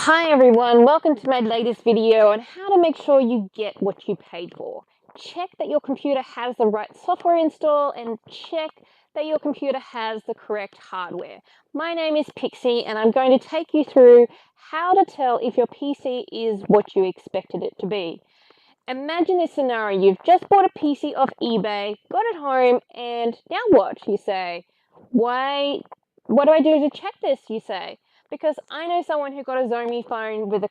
Hi everyone, welcome to my latest video on how to make sure you get what you paid for. Check that your computer has the right software installed and check that your computer has the correct hardware. My name is Pixie and I'm going to take you through how to tell if your PC is what you expected it to be. Imagine this scenario, you've just bought a PC off eBay, got it home, and now what, you say? What do I do to check this, you say? Because I know someone who got a Xiaomi phone with a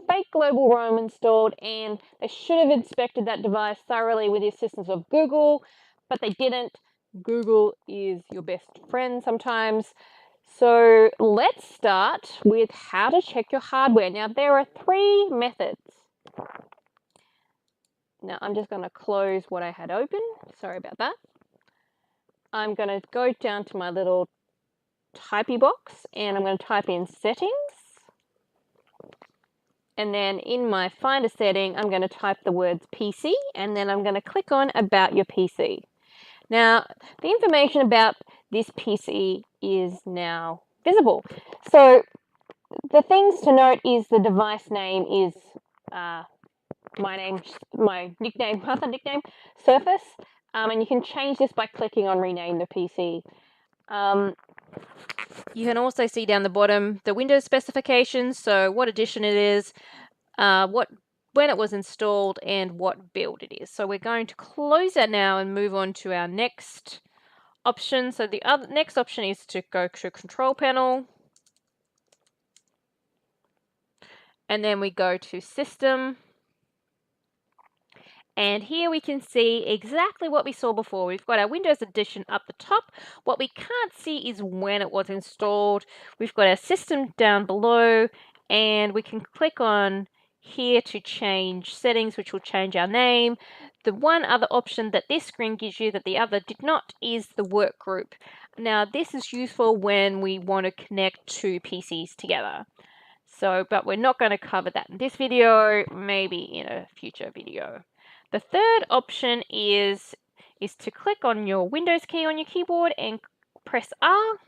fake global ROM installed and they should have inspected that device thoroughly with the assistance of Google, but they didn't. Google is your best friend sometimes. So let's start with how to check your hardware. Now there are three methods. Now I'm just going to close what I had open. Sorry about that. I'm going to go down to my little typey box and I'm going to type in settings. And then in my Finder setting, I'm going to type the words PC and then I'm going to click on About Your PC. Now, the information about this PC is now visible. So the things to note is the device name is my nickname, other nickname, Surface. And you can change this by clicking on Rename the PC. You can also see down the bottom the Windows specifications, so what edition it is, when it was installed, and what build it is. So we're going to close that now and move on to our next option. So the next option is to go to Control Panel, and then we go to System. And here we can see exactly what we saw before. We've got our Windows Edition up the top. What we can't see is when it was installed. We've got our system down below, and we can click on here to change settings, which will change our name. The one other option that this screen gives you that the other did not is the work group. Now, this is useful when we want to connect two PCs together. But we're not going to cover that in this video, maybe in a future video. The third option is to click on your Windows key on your keyboard and press R,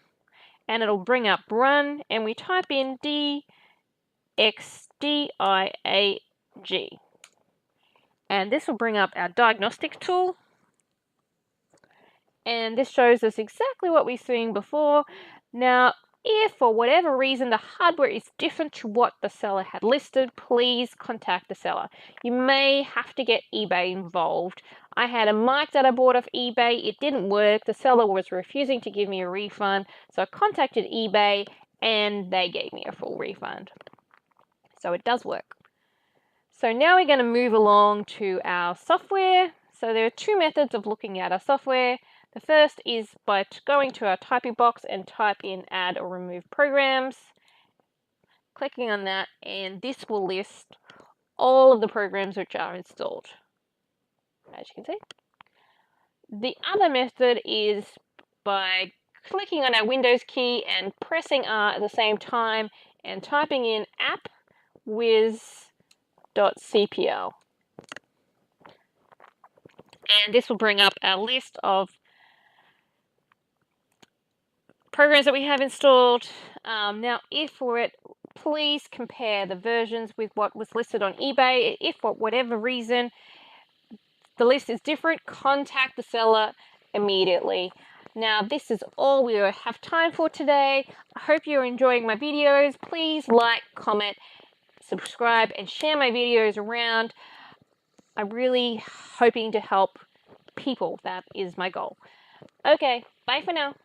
and it'll bring up Run, and we type in DXDIAG. And this will bring up our Diagnostic Tool. And this shows us exactly what we've seen before. Now, if for whatever reason the hardware is different to what the seller had listed, please contact the seller. You may have to get eBay involved. I had a mic that I bought off eBay. It didn't work. The seller was refusing to give me a refund. So I contacted eBay and they gave me a full refund. So it does work. So now we're going to move along to our software. So there are two methods of looking at our software. The first is by going to our typing box and type in Add or Remove Programs. Clicking on that, and this will list all of the programs which are installed, as you can see. The other method is by clicking on our Windows key and pressing R at the same time and typing in appwiz.cpl. And this will bring up our list of programs that we have installed. Now, if for it, please compare the versions with what was listed on eBay. If for whatever reason the list is different, contact the seller immediately. Now, this is all we have time for today. I hope you're enjoying my videos. Please like, comment, subscribe, and share my videos around. I'm really hoping to help people. That is my goal. Okay, bye for now.